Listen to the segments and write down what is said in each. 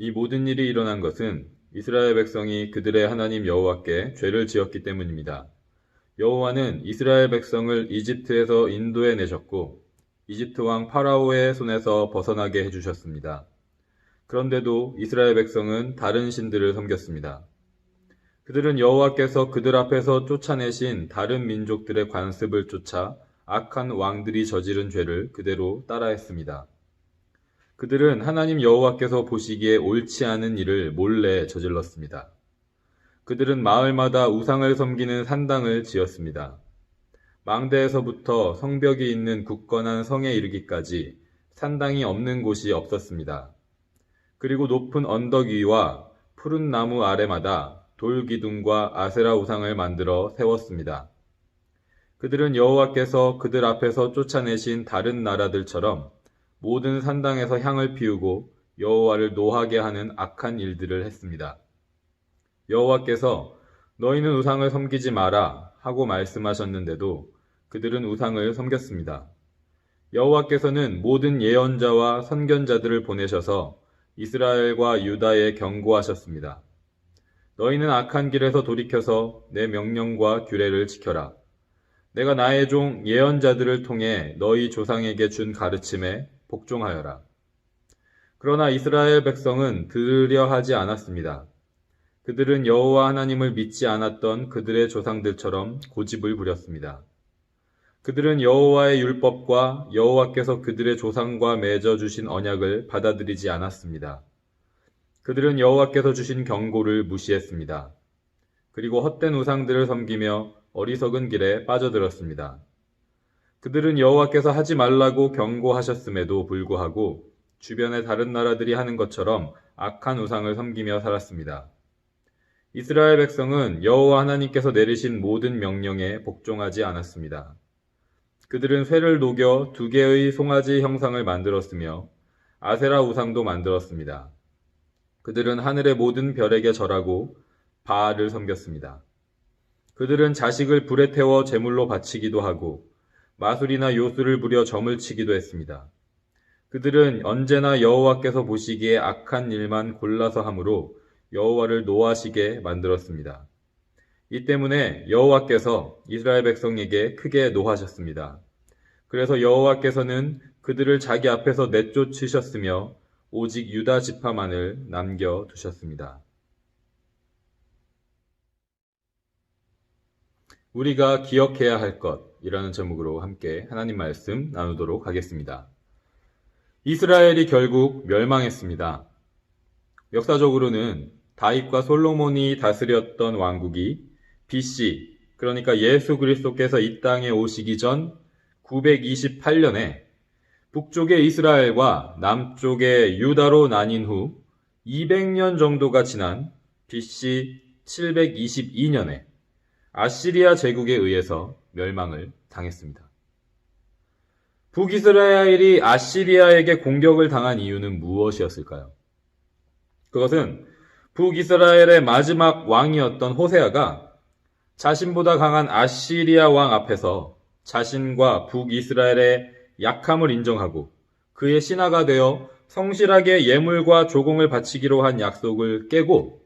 이 모든 일이 일어난 것은 이스라엘 백성이 그들의 하나님 여호와께 죄를 지었기 때문입니다. 여호와는 이스라엘 백성을 이집트에서 인도해 내셨고 이집트 왕 파라오의 손에서 벗어나게 해주셨습니다. 그런데도 이스라엘 백성은 다른 신들을 섬겼습니다. 그들은 여호와께서 그들 앞에서 쫓아내신 다른 민족들의 관습을 쫓아 악한 왕들이 저지른 죄를 그대로 따라했습니다. 그들은 하나님 여호와께서 보시기에 옳지 않은 일을 몰래 저질렀습니다. 그들은 마을마다 우상을 섬기는 산당을 지었습니다. 망대에서부터 성벽이 있는 굳건한 성에 이르기까지 산당이 없는 곳이 없었습니다. 그리고 높은 언덕 위와 푸른 나무 아래마다 돌 기둥과 아세라 우상을 만들어 세웠습니다. 그들은 여호와께서 그들 앞에서 쫓아내신 다른 나라들처럼 모든 산당에서 향을 피우고 여호와를 노하게 하는 악한 일들을 했습니다. 여호와께서 너희는 우상을 섬기지 마라 하고 말씀하셨는데도 그들은 우상을 섬겼습니다. 여호와께서는 모든 예언자와 선견자들을 보내셔서 이스라엘과 유다에 경고하셨습니다. 너희는 악한 길에서 돌이켜서 내 명령과 규례를 지켜라. 내가 나의 종 예언자들을 통해 너희 조상에게 준 가르침에 복종하여라. 그러나 이스라엘 백성은 들으려 하지 않았습니다. 그들은 여호와 하나님을 믿지 않았던 그들의 조상들처럼 고집을 부렸습니다. 그들은 여호와의 율법과 여호와께서 그들의 조상과 맺어 주신 언약을 받아들이지 않았습니다. 그들은 여호와께서 주신 경고를 무시했습니다. 그리고 헛된 우상들을 섬기며 어리석은 길에 빠져들었습니다. 그들은 여호와께서 하지 말라고 경고하셨음에도 불구하고 주변의 다른 나라들이 하는 것처럼 악한 우상을 섬기며 살았습니다. 이스라엘 백성은 여호와 하나님께서 내리신 모든 명령에 복종하지 않았습니다. 그들은 쇠를 녹여 2개의 송아지 형상을 만들었으며 아세라 우상도 만들었습니다. 그들은 하늘의 모든 별에게 절하고 바알을 섬겼습니다. 그들은 자식을 불에 태워 제물로 바치기도 하고 마술이나 요술을 부려 점을 치기도 했습니다. 그들은 언제나 여호와께서 보시기에 악한 일만 골라서 함으로 여호와를 노하시게 만들었습니다. 이 때문에 여호와께서 이스라엘 백성에게 크게 노하셨습니다. 그래서 여호와께서는 그들을 자기 앞에서 내쫓으셨으며 오직 유다 지파만을 남겨두셨습니다. 우리가 기억해야 할 것이라는 제목으로 함께 하나님 말씀 나누도록 하겠습니다. 이스라엘이 결국 멸망했습니다. 역사적으로는 다윗과 솔로몬이 다스렸던 왕국이 BC, 그러니까 예수 그리스도께서 이 땅에 오시기 전 928년에 북쪽의 이스라엘과 남쪽의 유다로 나뉜 후 200년 정도가 지난 BC 722년에 아시리아 제국에 의해서 멸망을 당했습니다. 북이스라엘이 아시리아에게 공격을 당한 이유는 무엇이었을까요? 그것은 북이스라엘의 마지막 왕이었던 호세아가 자신보다 강한 아시리아 왕 앞에서 자신과 북이스라엘의 약함을 인정하고 그의 신하가 되어 성실하게 예물과 조공을 바치기로 한 약속을 깨고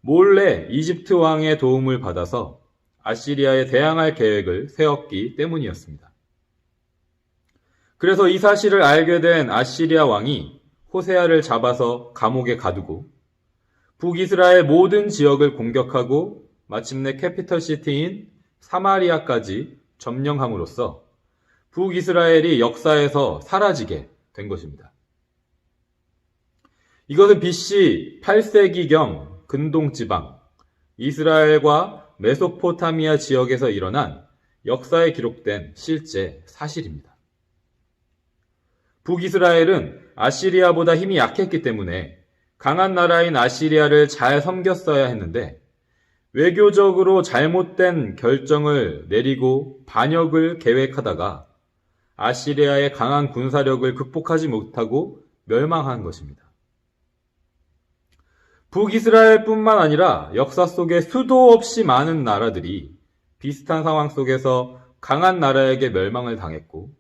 몰래 이집트 왕의 도움을 받아서 아시리아에 대항할 계획을 세웠기 때문이었습니다. 그래서 이 사실을 알게 된 아시리아 왕이 호세아를 잡아서 감옥에 가두고 북이스라엘 모든 지역을 공격하고 마침내 캐피털 시티인 사마리아까지 점령함으로써 북이스라엘이 역사에서 사라지게 된 것입니다. 이것은 BC 8세기경 근동지방 이스라엘과 메소포타미아 지역에서 일어난 역사에 기록된 실제 사실입니다. 북이스라엘은 아시리아보다 힘이 약했기 때문에 강한 나라인 아시리아를 잘 섬겼어야 했는데 외교적으로 잘못된 결정을 내리고 반역을 계획하다가 아시리아의 강한 군사력을 극복하지 못하고 멸망한 것입니다. 북이스라엘뿐만 아니라 역사 속에 수도 없이 많은 나라들이 비슷한 상황 속에서 강한 나라에게 멸망을 당했고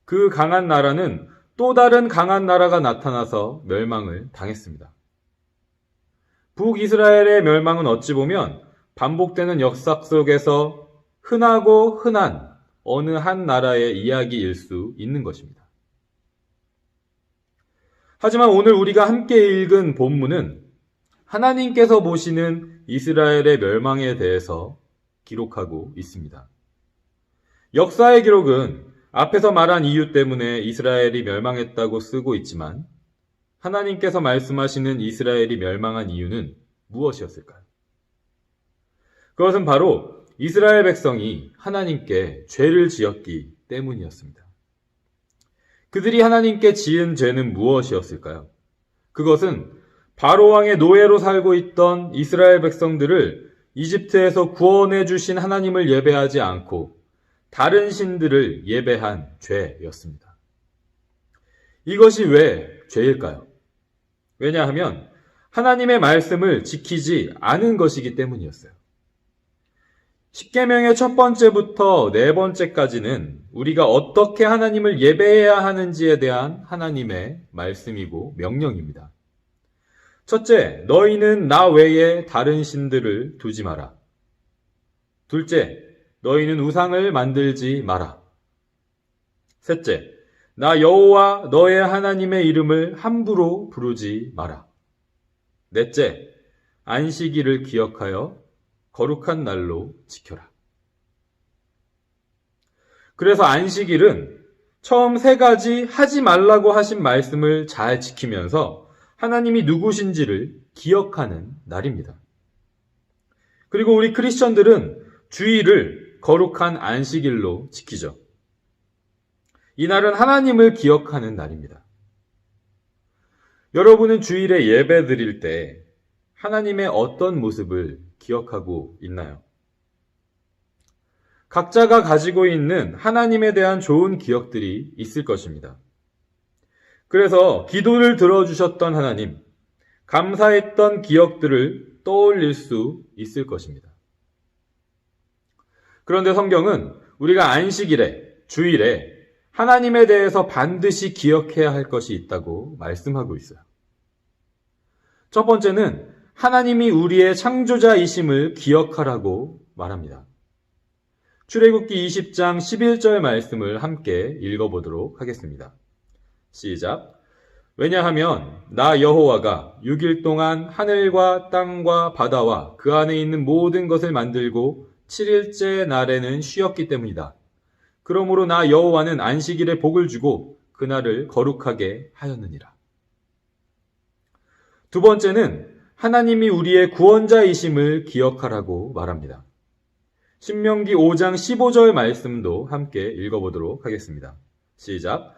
그 강한 나라는 또 다른 강한 나라가 나타나서 멸망을 당했습니다. 북이스라엘의 멸망은 어찌 보면 반복되는 역사 속에서 흔하고 흔한 어느 한 나라의 이야기일 수 있는 것입니다. 하지만 오늘 우리가 함께 읽은 본문은 하나님께서 보시는 이스라엘의 멸망에 대해서 기록하고 있습니다. 역사의 기록은 앞에서 말한 이유 때문에 이스라엘이 멸망했다고 쓰고 있지만 하나님께서 말씀하시는 이스라엘이 멸망한 이유는 무엇이었을까요? 그것은 바로 이스라엘 백성이 하나님께 죄를 지었기 때문이었습니다. 그들이 하나님께 지은 죄는 무엇이었을까요? 그것은 바로왕의 노예로 살고 있던 이스라엘 백성들을 이집트에서 구원해 주신 하나님을 예배하지 않고 다른 신들을 예배한 죄였습니다. 이것이 왜 죄일까요? 왜냐하면 하나님의 말씀을 지키지 않은 것이기 때문이었어요. 십계명의 첫 번째부터 네 번째까지는 우리가 어떻게 하나님을 예배해야 하는지에 대한 하나님의 말씀이고 명령입니다. 첫째, 너희는 나 외에 다른 신들을 두지 마라. 둘째, 너희는 우상을 만들지 마라. 셋째, 나 여호와 너의 하나님의 이름을 함부로 부르지 마라. 넷째, 안식일을 기억하여 거룩한 날로 지켜라. 그래서 안식일은 처음 세 가지 하지 말라고 하신 말씀을 잘 지키면서 하나님이 누구신지를 기억하는 날입니다. 그리고 우리 크리스천들은 주일을 거룩한 안식일로 지키죠. 이 날은 하나님을 기억하는 날입니다. 여러분은 주일에 예배 드릴 때 하나님의 어떤 모습을 기억하고 있나요? 각자가 가지고 있는 하나님에 대한 좋은 기억들이 있을 것입니다. 그래서 기도를 들어주셨던 하나님, 감사했던 기억들을 떠올릴 수 있을 것입니다. 그런데 성경은 우리가 안식일에, 주일에 하나님에 대해서 반드시 기억해야 할 것이 있다고 말씀하고 있어요. 첫 번째는 하나님이 우리의 창조자이심을 기억하라고 말합니다. 출애굽기 20장 11절 말씀을 함께 읽어보도록 하겠습니다. 시작. 왜냐하면 나 여호와가 6일 동안 하늘과 땅과 바다와 그 안에 있는 모든 것을 만들고 7일째 날에는 쉬었기 때문이다. 그러므로 나 여호와는 안식일에 복을 주고 그날을 거룩하게 하였느니라. 두 번째는 하나님이 우리의 구원자이심을 기억하라고 말합니다. 신명기 5장 15절 말씀도 함께 읽어보도록 하겠습니다. 시작.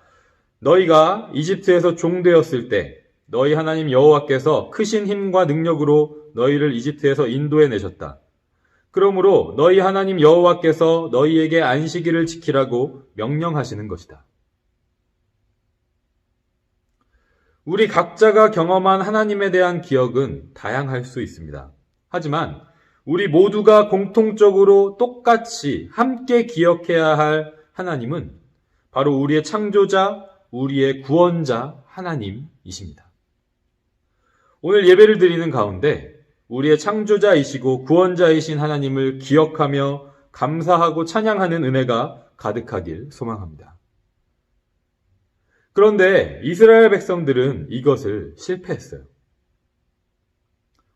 너희가 이집트에서 종되었을 때 너희 하나님 여호와께서 크신 힘과 능력으로 너희를 이집트에서 인도해 내셨다. 그러므로 너희 하나님 여호와께서 너희에게 안식일을 지키라고 명령하시는 것이다. 우리 각자가 경험한 하나님에 대한 기억은 다양할 수 있습니다. 하지만 우리 모두가 공통적으로 똑같이 함께 기억해야 할 하나님은 바로 우리의 창조자, 우리의 구원자 하나님이십니다. 오늘 예배를 드리는 가운데 우리의 창조자이시고 구원자이신 하나님을 기억하며 감사하고 찬양하는 은혜가 가득하길 소망합니다. 그런데 이스라엘 백성들은 이것을 실패했어요.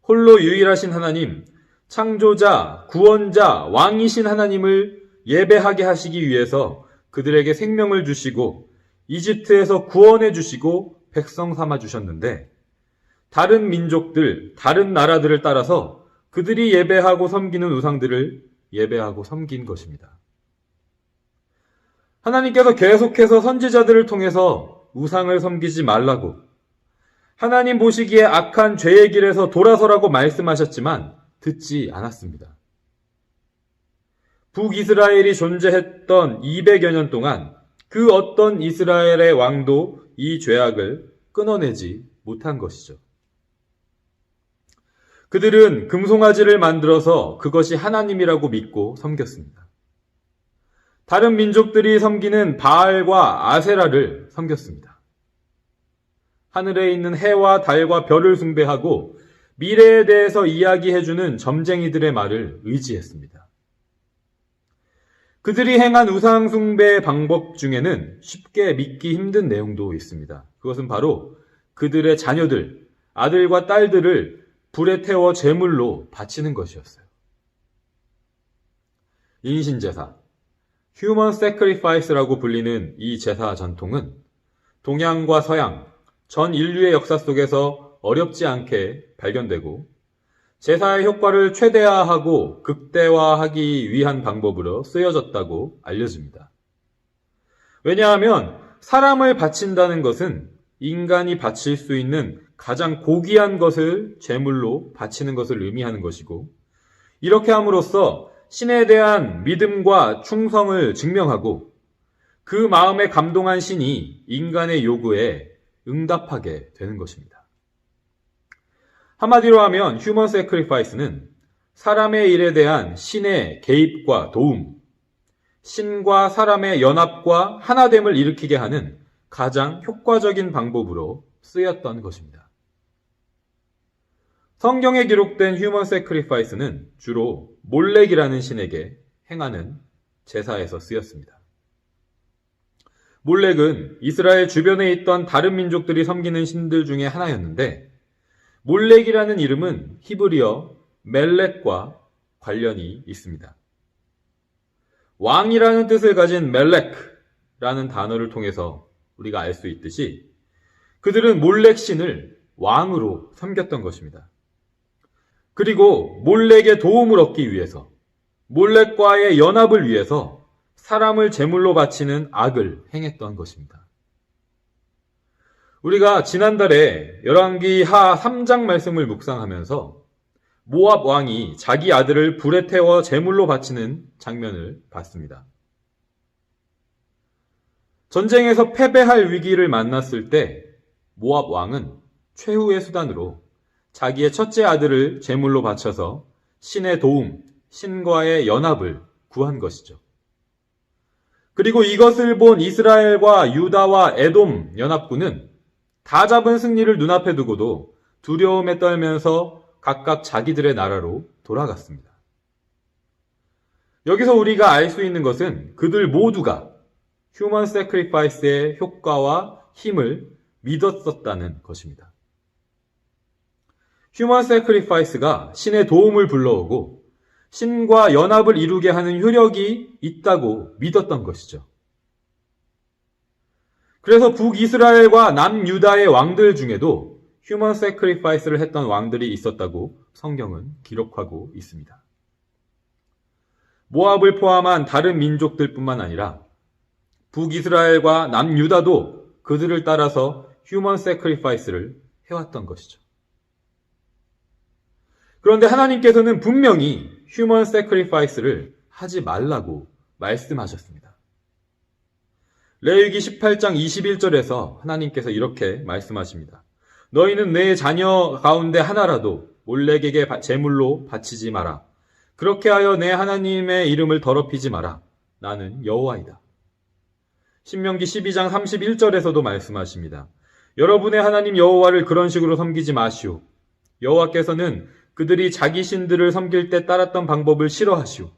홀로 유일하신 하나님, 창조자, 구원자, 왕이신 하나님을 예배하게 하시기 위해서 그들에게 생명을 주시고 이집트에서 구원해 주시고 백성 삼아 주셨는데 다른 민족들, 다른 나라들을 따라서 그들이 예배하고 섬기는 우상들을 예배하고 섬긴 것입니다. 하나님께서 계속해서 선지자들을 통해서 우상을 섬기지 말라고, 하나님 보시기에 악한 죄의 길에서 돌아서라고 말씀하셨지만 듣지 않았습니다. 북이스라엘이 존재했던 200여 년 동안 그 어떤 이스라엘의 왕도 이 죄악을 끊어내지 못한 것이죠. 그들은 금송아지를 만들어서 그것이 하나님이라고 믿고 섬겼습니다. 다른 민족들이 섬기는 바알과 아세라를 섬겼습니다. 하늘에 있는 해와 달과 별을 숭배하고 미래에 대해서 이야기해주는 점쟁이들의 말을 의지했습니다. 그들이 행한 우상숭배 방법 중에는 쉽게 믿기 힘든 내용도 있습니다. 그것은 바로 그들의 자녀들, 아들과 딸들을 불에 태워 제물로 바치는 것이었어요. 인신제사, 휴먼 세크리파이스라고 불리는 이 제사 전통은 동양과 서양, 전 인류의 역사 속에서 어렵지 않게 발견되고 제사의 효과를 최대화하고 극대화하기 위한 방법으로 쓰여졌다고 알려집니다. 왜냐하면 사람을 바친다는 것은 인간이 바칠 수 있는 가장 고귀한 것을 제물로 바치는 것을 의미하는 것이고, 이렇게 함으로써 신에 대한 믿음과 충성을 증명하고 그 마음에 감동한 신이 인간의 요구에 응답하게 되는 것입니다. 한마디로 하면 휴먼 세크리파이스는 사람의 일에 대한 신의 개입과 도움, 신과 사람의 연합과 하나됨을 일으키게 하는 가장 효과적인 방법으로 쓰였던 것입니다. 성경에 기록된 휴먼 세크리파이스는 주로 몰렉이라는 신에게 행하는 제사에서 쓰였습니다. 몰렉은 이스라엘 주변에 있던 다른 민족들이 섬기는 신들 중에 하나였는데, 몰렉이라는 이름은 히브리어 멜렉과 관련이 있습니다. 왕이라는 뜻을 가진 멜렉라는 단어를 통해서 우리가 알 수 있듯이 그들은 몰렉 신을 왕으로 섬겼던 것입니다. 그리고 몰렉의 도움을 얻기 위해서, 몰렉과의 연합을 위해서 사람을 제물로 바치는 악을 행했던 것입니다. 우리가 지난달에 열왕기 하 3장 말씀을 묵상하면서 모압 왕이 자기 아들을 불에 태워 제물로 바치는 장면을 봤습니다. 전쟁에서 패배할 위기를 만났을 때 모압 왕은 최후의 수단으로 자기의 첫째 아들을 제물로 바쳐서 신의 도움, 신과의 연합을 구한 것이죠. 그리고 이것을 본 이스라엘과 유다와 에돔 연합군은 다 잡은 승리를 눈앞에 두고도 두려움에 떨면서 각각 자기들의 나라로 돌아갔습니다. 여기서 우리가 알 수 있는 것은 그들 모두가 휴먼 세크리파이스의 효과와 힘을 믿었었다는 것입니다. 휴먼 세크리파이스가 신의 도움을 불러오고 신과 연합을 이루게 하는 효력이 있다고 믿었던 것이죠. 그래서 북이스라엘과 남유다의 왕들 중에도 휴먼 세크리파이스를 했던 왕들이 있었다고 성경은 기록하고 있습니다. 모압을 포함한 다른 민족들 뿐만 아니라 북이스라엘과 남유다도 그들을 따라서 휴먼 세크리파이스를 해왔던 것이죠. 그런데 하나님께서는 분명히 휴먼 세크리파이스를 하지 말라고 말씀하셨습니다. 레위기 18장 21절에서 하나님께서 이렇게 말씀하십니다. 너희는 내 자녀 가운데 하나라도 몰렉에게 제물로 바치지 마라. 그렇게 하여 내 하나님의 이름을 더럽히지 마라. 나는 여호와이다. 신명기 12장 31절에서도 말씀하십니다. 여러분의 하나님 여호와를 그런 식으로 섬기지 마시오. 여호와께서는 그들이 자기 신들을 섬길 때 따랐던 방법을 싫어하시오.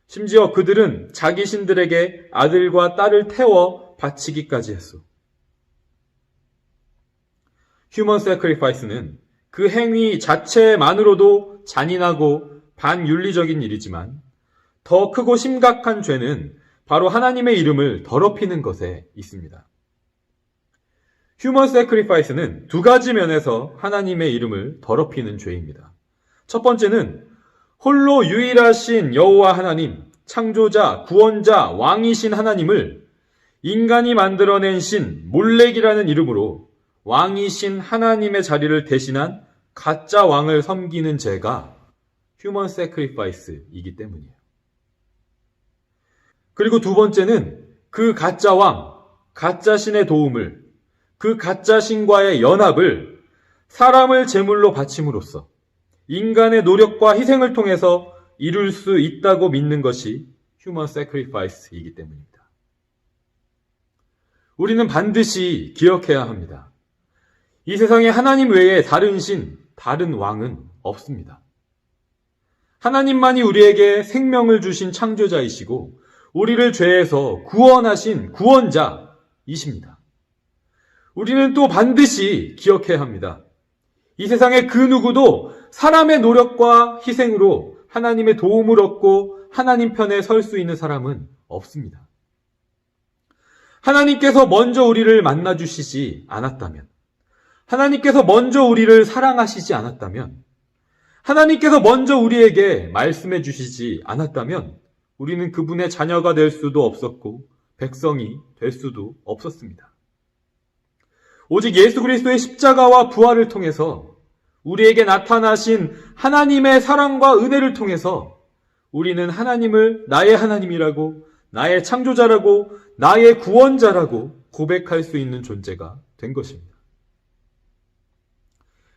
심지어 그들은 자기 신들에게 아들과 딸을 태워 바치기까지 했소. 휴먼 세크리파이스는 그 행위 자체만으로도 잔인하고 반윤리적인 일이지만 더 크고 심각한 죄는 바로 하나님의 이름을 더럽히는 것에 있습니다. 휴먼 세크리파이스는 두 가지 면에서 하나님의 이름을 더럽히는 죄입니다. 첫 번째는 홀로 유일하신 여호와 하나님, 창조자, 구원자, 왕이신 하나님을 인간이 만들어낸 신, 몰렉이라는 이름으로 왕이신 하나님의 자리를 대신한 가짜 왕을 섬기는 죄가 휴먼 세크리파이스이기 때문이에요. 그리고 두 번째는 그 가짜 왕, 가짜 신의 도움을, 그 가짜 신과의 연합을 사람을 제물로 바침으로써 인간의 노력과 희생을 통해서 이룰 수 있다고 믿는 것이 휴먼 세크리파이스이기 때문입니다. 우리는 반드시 기억해야 합니다. 이 세상에 하나님 외에 다른 신, 다른 왕은 없습니다. 하나님만이 우리에게 생명을 주신 창조자이시고 우리를 죄에서 구원하신 구원자이십니다. 우리는 또 반드시 기억해야 합니다. 이 세상의 그 누구도 사람의 노력과 희생으로 하나님의 도움을 얻고 하나님 편에 설 수 있는 사람은 없습니다. 하나님께서 먼저 우리를 만나주시지 않았다면, 하나님께서 먼저 우리를 사랑하시지 않았다면, 하나님께서 먼저 우리에게 말씀해 주시지 않았다면 우리는 그분의 자녀가 될 수도 없었고 백성이 될 수도 없었습니다. 오직 예수 그리스도의 십자가와 부활을 통해서 우리에게 나타나신 하나님의 사랑과 은혜를 통해서 우리는 하나님을 나의 하나님이라고, 나의 창조자라고, 나의 구원자라고 고백할 수 있는 존재가 된 것입니다.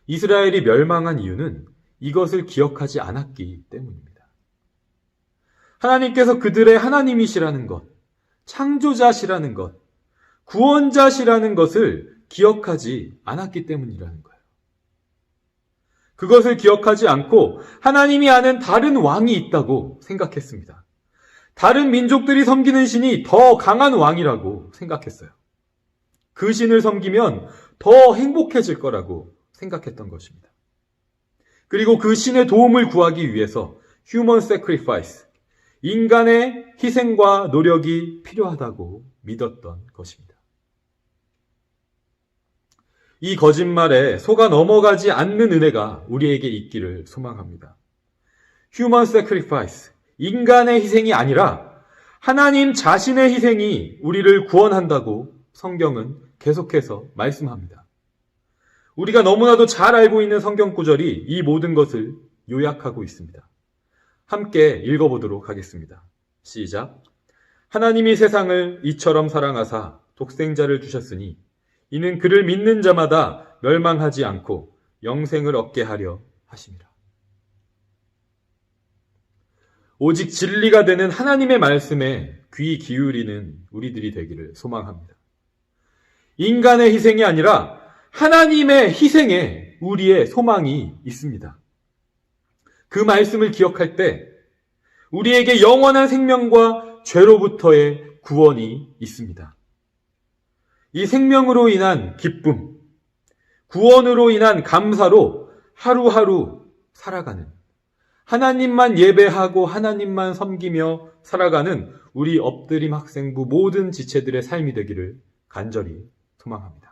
이스라엘이 멸망한 이유는 이것을 기억하지 않았기 때문입니다. 하나님께서 그들의 하나님이시라는 것, 창조자시라는 것, 구원자시라는 것을 기억하지 않았기 때문이라는 거예요. 그것을 기억하지 않고 하나님이 아는 다른 왕이 있다고 생각했습니다. 다른 민족들이 섬기는 신이 더 강한 왕이라고 생각했어요. 그 신을 섬기면 더 행복해질 거라고 생각했던 것입니다. 그리고 그 신의 도움을 구하기 위해서 human sacrifice, 인간의 희생과 노력이 필요하다고 믿었던 것입니다. 이 거짓말에 속아 넘어가지 않는 은혜가 우리에게 있기를 소망합니다. human sacrifice, 인간의 희생이 아니라 하나님 자신의 희생이 우리를 구원한다고 성경은 계속해서 말씀합니다. 우리가 너무나도 잘 알고 있는 성경 구절이 이 모든 것을 요약하고 있습니다. 함께 읽어보도록 하겠습니다. 시작. 하나님이 세상을 이처럼 사랑하사 독생자를 주셨으니 이는 그를 믿는 자마다 멸망하지 않고 영생을 얻게 하려 하심이라. 오직 진리가 되는 하나님의 말씀에 귀 기울이는 우리들이 되기를 소망합니다. 인간의 희생이 아니라 하나님의 희생에 우리의 소망이 있습니다. 그 말씀을 기억할 때 우리에게 영원한 생명과 죄로부터의 구원이 있습니다. 이 생명으로 인한 기쁨, 구원으로 인한 감사로 하루하루 살아가는, 하나님만 예배하고 하나님만 섬기며 살아가는 우리 엎드림 학생부 모든 지체들의 삶이 되기를 간절히 소망합니다.